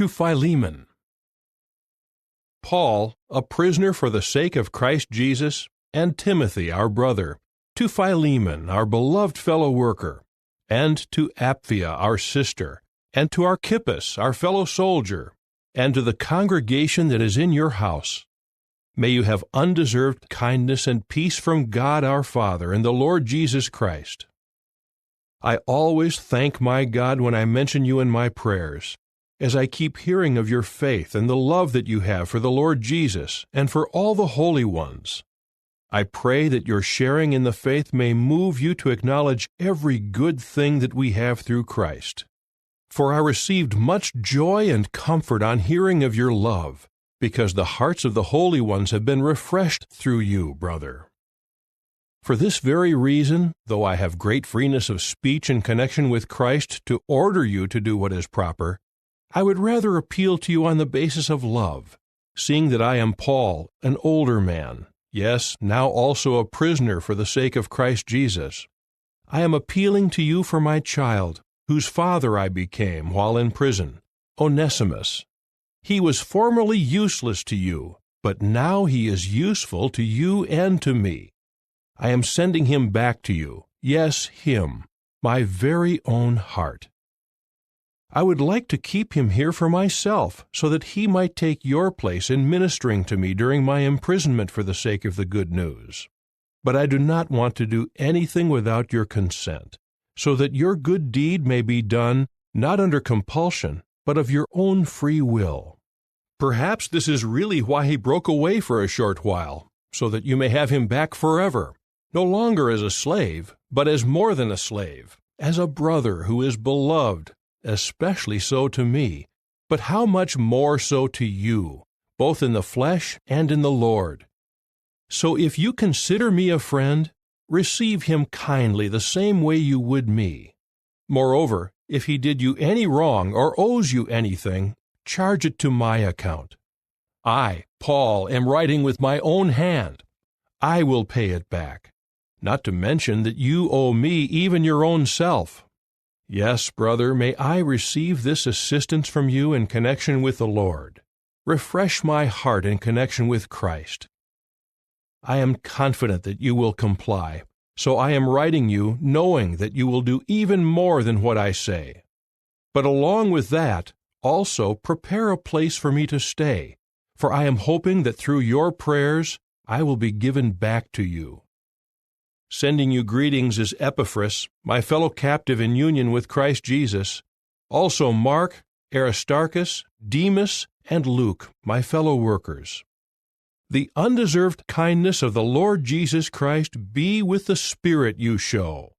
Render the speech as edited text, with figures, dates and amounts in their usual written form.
to Philemon. Paul, a prisoner for the sake of Christ Jesus, and Timothy, our brother, to Philemon, our beloved fellow worker, and to Apphia, our sister, and to Archippus, our fellow soldier, and to the congregation that is in your house. May you have undeserved kindness and peace from God our Father and the Lord Jesus Christ. I always thank my God when I mention you in my prayers, as I keep hearing of your faith and the love that you have for the Lord Jesus and for all the holy ones. I pray that your sharing in the faith may move you to acknowledge every good thing that we have through Christ. For I received much joy and comfort on hearing of your love, because the hearts of the holy ones have been refreshed through you, brother. For this very reason, though I have great freeness of speech in connection with Christ to order you to do what is proper, I would rather appeal to you on the basis of love, seeing that I am Paul, an older man, yes, now also a prisoner for the sake of Christ Jesus. I am appealing to you for my child, whose father I became while in prison, Onesimus. He was formerly useless to you, but now he is useful to you and to me. I am sending him back to you, yes, him, my very own heart. I would like to keep him here for myself, so that he might take your place in ministering to me during my imprisonment for the sake of the good news. But I do not want to do anything without your consent, so that your good deed may be done not under compulsion, but of your own free will. Perhaps this is really why he broke away for a short while, so that you may have him back forever, no longer as a slave, but as more than a slave, as a brother who is beloved, especially so to me, but how much more so to you, both in the flesh and in the Lord. So if you consider me a friend, receive him kindly the same way you would me. Moreover, if he did you any wrong or owes you anything, charge it to my account. I, Paul, am writing with my own hand. I will pay it back. Not to mention that you owe me even your own self. Yes, brother, may I receive this assistance from you in connection with the Lord. Refresh my heart in connection with Christ. I am confident that you will comply, so I am writing you knowing that you will do even more than what I say. But along with that, also prepare a place for me to stay, for I am hoping that through your prayers I will be given back to you. Sending you greetings is Epaphras, my fellow captive in union with Christ Jesus, also Mark, Aristarchus, Demas, and Luke, my fellow workers. The undeserved kindness of the Lord Jesus Christ be with the spirit you show.